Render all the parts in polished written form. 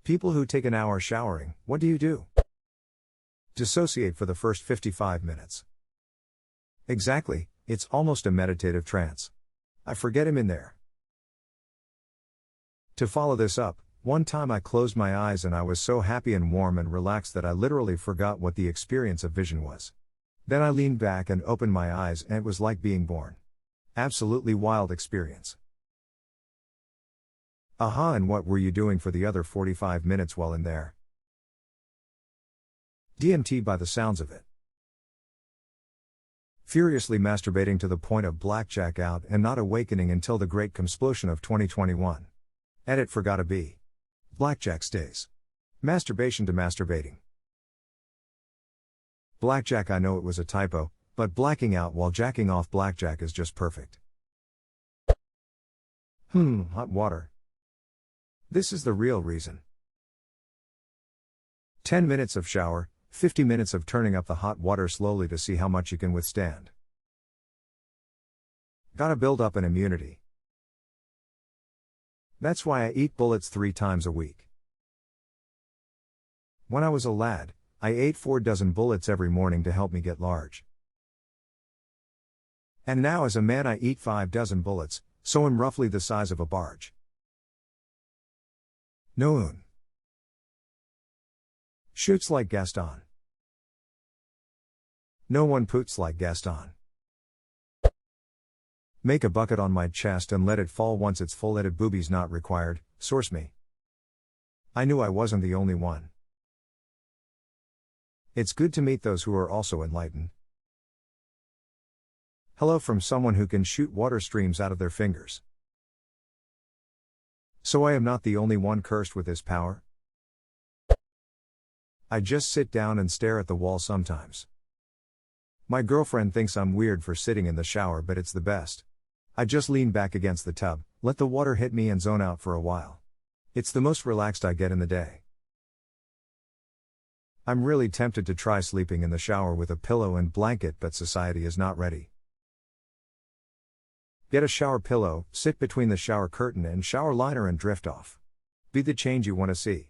People who take an hour showering, what do? Dissociate for the first 55 minutes. Exactly, it's almost a meditative trance. I forget I'm in there. To follow this up, one time I closed my eyes and I was so happy and warm and relaxed that I literally forgot what the experience of vision was. Then I leaned back and opened my eyes and it was like being born. Absolutely wild experience. Aha, and what were you doing for the other 45 minutes while in there? DMT by the sounds of it. Furiously masturbating to the point of blackjack out and not awakening until the great complosion of 2021. Edit forgotta be. Blackjack stays. Masturbation to masturbating. Blackjack, I know it was a typo, but blacking out while jacking off blackjack is just perfect. Hot water. This is the real reason. 10 minutes of shower, 50 minutes of turning up the hot water slowly to see how much you can withstand. Gotta build up an immunity. That's why I eat bullets 3 times a week. When I was a lad, I ate 4 dozen bullets every morning to help me get large. And now as a man I eat 5 dozen bullets, so I'm roughly the size of a barge. No un. Shoots like Gaston. No one poots like Gaston. Make a bucket on my chest and let it fall once it's full. Edit boobies not required, source me. I knew I wasn't the only one. It's good to meet those who are also enlightened. Hello from someone who can shoot water streams out of their fingers. So I am not the only one cursed with this power? I just sit down and stare at the wall sometimes. My girlfriend thinks I'm weird for sitting in the shower, but it's the best. I just lean back against the tub, let the water hit me and zone out for a while. It's the most relaxed I get in the day. I'm really tempted to try sleeping in the shower with a pillow and blanket, but society is not ready. Get a shower pillow, sit between the shower curtain and shower liner and drift off. Be the change you want to see.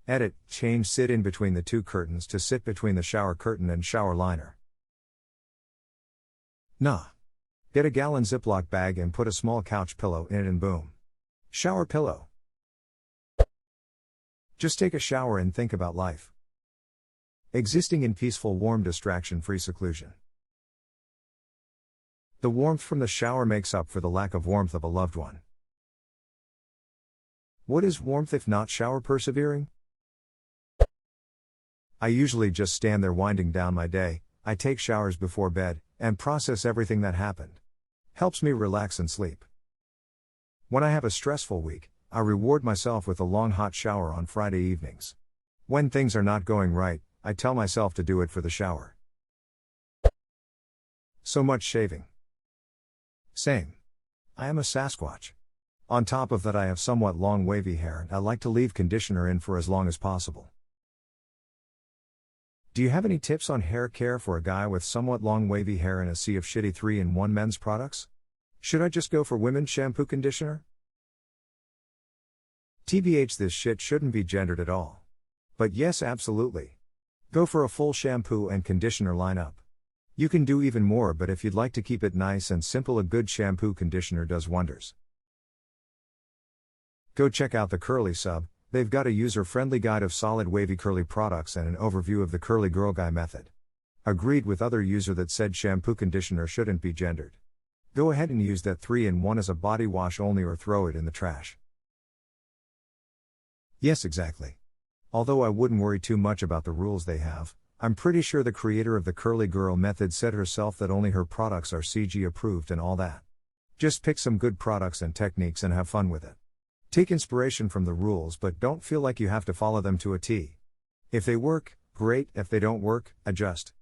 Edit, change, sit in between the 2 curtains to sit between the shower curtain and shower liner. Nah. Get a gallon Ziploc bag and put a small couch pillow in it and boom. Shower pillow. Just take a shower and think about life. Existing in peaceful, warm, distraction-free seclusion. The warmth from the shower makes up for the lack of warmth of a loved one. What is warmth if not shower persevering? I usually just stand there winding down my day. I take showers before bed, and process everything that happened. Helps me relax and sleep. When I have a stressful week, I reward myself with a long hot shower on Friday evenings. When things are not going right, I tell myself to do it for the shower. So much shaving. Same. I am a Sasquatch. On top of that, I have somewhat long wavy hair and I like to leave conditioner in for as long as possible. Do you have any tips on hair care for a guy with somewhat long wavy hair and a sea of shitty 3-in-1 men's products? Should I just go for women's shampoo conditioner? TBH, this shit shouldn't be gendered at all. But yes, absolutely. Go for a full shampoo and conditioner lineup. You can do even more, but if you'd like to keep it nice and simple, a good shampoo conditioner does wonders. Go check out the Curly Sub. They've got a user-friendly guide of solid wavy curly products and an overview of the curly girl guy method. Agreed with other user that said shampoo conditioner shouldn't be gendered. Go ahead and use that 3-in-1 as a body wash only or throw it in the trash. Yes, exactly. Although I wouldn't worry too much about the rules they have, I'm pretty sure the creator of the curly girl method said herself that only her products are CG approved and all that. Just pick some good products and techniques and have fun with it. Take inspiration from the rules, but don't feel like you have to follow them to a T. If they work, great. If they don't work, adjust.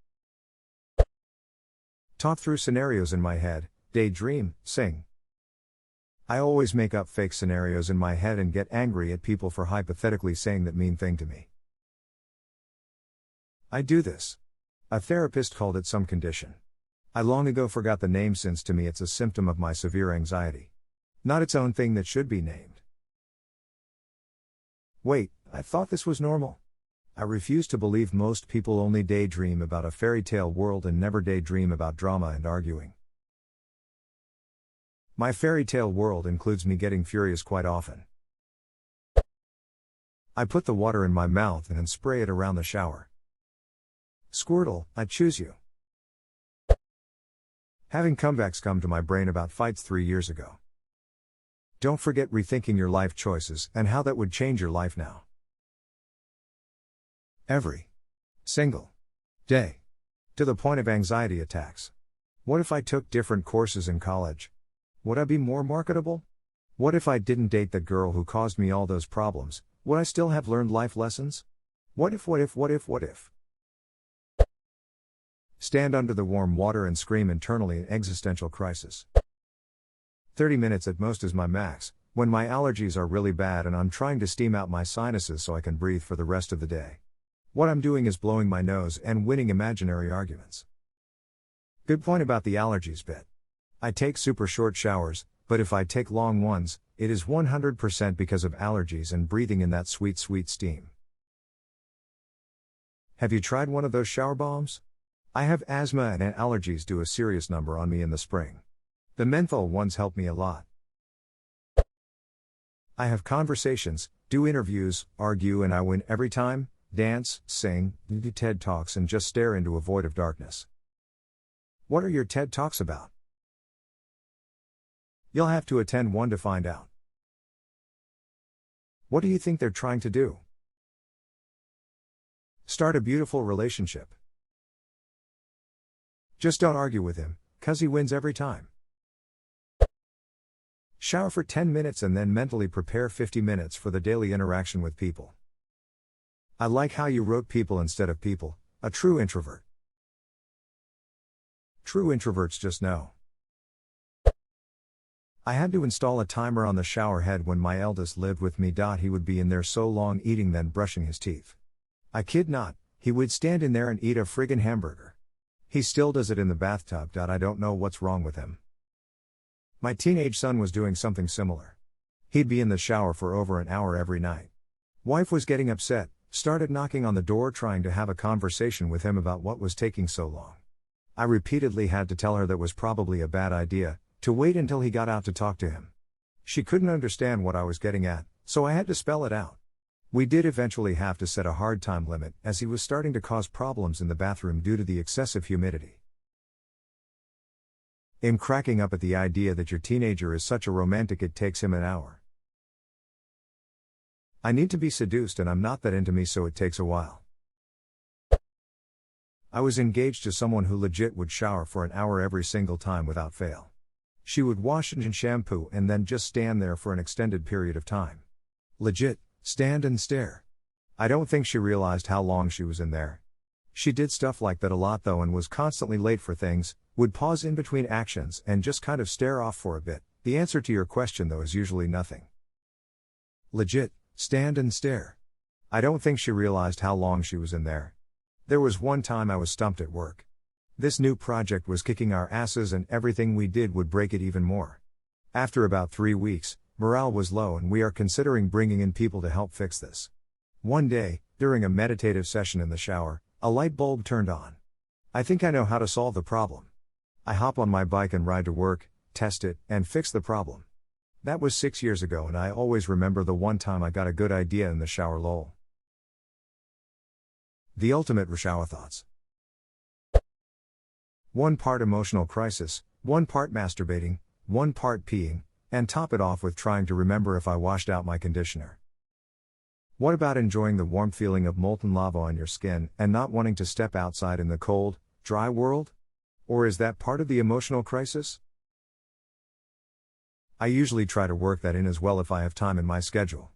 Talk through scenarios in my head, daydream, sing. I always make up fake scenarios in my head and get angry at people for hypothetically saying that mean thing to me. I do this. A therapist called it some condition. I long ago forgot the name, since to me it's a symptom of my severe anxiety. Not its own thing that should be named. Wait, I thought this was normal. I refuse to believe most people only daydream about a fairy tale world and never daydream about drama and arguing. My fairy tale world includes me getting furious quite often. I put the water in my mouth and then spray it around the shower. Squirtle, I choose you. Having comebacks come to my brain about fights 3 years ago. Don't forget rethinking your life choices and how that would change your life now. Every single day. To the point of anxiety attacks. What if I took different courses in college? Would I be more marketable? What if I didn't date the girl who caused me all those problems? Would I still have learned life lessons? What if? Stand under the warm water and scream internally in existential crisis. 30 minutes at most is my max, when my allergies are really bad and I'm trying to steam out my sinuses so I can breathe for the rest of the day. What I'm doing is blowing my nose and winning imaginary arguments. Good point about the allergies bit. I take super short showers, but if I take long ones, it is 100% because of allergies and breathing in that sweet, sweet steam. Have you tried one of those shower bombs? I have asthma and allergies do a serious number on me in the spring. The menthol ones help me a lot. I have conversations, do interviews, argue, and I win every time, dance, sing, do TED Talks and just stare into a void of darkness. What are your TED Talks about? You'll have to attend one to find out. What do you think they're trying to do? Start a beautiful relationship. Just don't argue with him, 'cause he wins every time. Shower for 10 minutes and then mentally prepare 50 minutes for the daily interaction with people. I like how you wrote people instead of people, a true introvert. True introverts just know. I had to install a timer on the shower head when my eldest lived with me. He would be in there so long eating then brushing his teeth. I kid not, he would stand in there and eat a friggin' hamburger. He still does it in the bathtub. I don't know what's wrong with him. My teenage son was doing something similar. He'd be in the shower for over an hour every night. Wife was getting upset, started knocking on the door trying to have a conversation with him about what was taking so long. I repeatedly had to tell her that was probably a bad idea, to wait until he got out to talk to him. She couldn't understand what I was getting at, so I had to spell it out. We did eventually have to set a hard time limit as he was starting to cause problems in the bathroom due to the excessive humidity. I'm cracking up at the idea that your teenager is such a romantic it takes him an hour. I need to be seduced and I'm not that into me, so it takes a while. I was engaged to someone who legit would shower for an hour every single time without fail. She would wash and shampoo and then just stand there for an extended period of time. Legit, stand and stare. I don't think she realized how long she was in there. She did stuff like that a lot though and was constantly late for things, would pause in between actions and just kind of stare off for a bit. The answer to your question though is usually nothing. Legit, stand and stare. I don't think she realized how long she was in there. There was one time I was stumped at work. This new project was kicking our asses and everything we did would break it even more. After about 3 weeks, morale was low and we are considering bringing in people to help fix this. One day, during a meditative session in the shower, a light bulb turned on. I think I know how to solve the problem. I hop on my bike and ride to work, test it, and fix the problem. That was 6 years ago and I always remember the one time I got a good idea in the shower. Lol. The ultimate shower thoughts. 1 part emotional crisis, 1 part masturbating, 1 part peeing, and top it off with trying to remember if I washed out my conditioner. What about enjoying the warm feeling of molten lava on your skin and not wanting to step outside in the cold, dry world? Or is that part of the emotional crisis? I usually try to work that in as well if I have time in my schedule.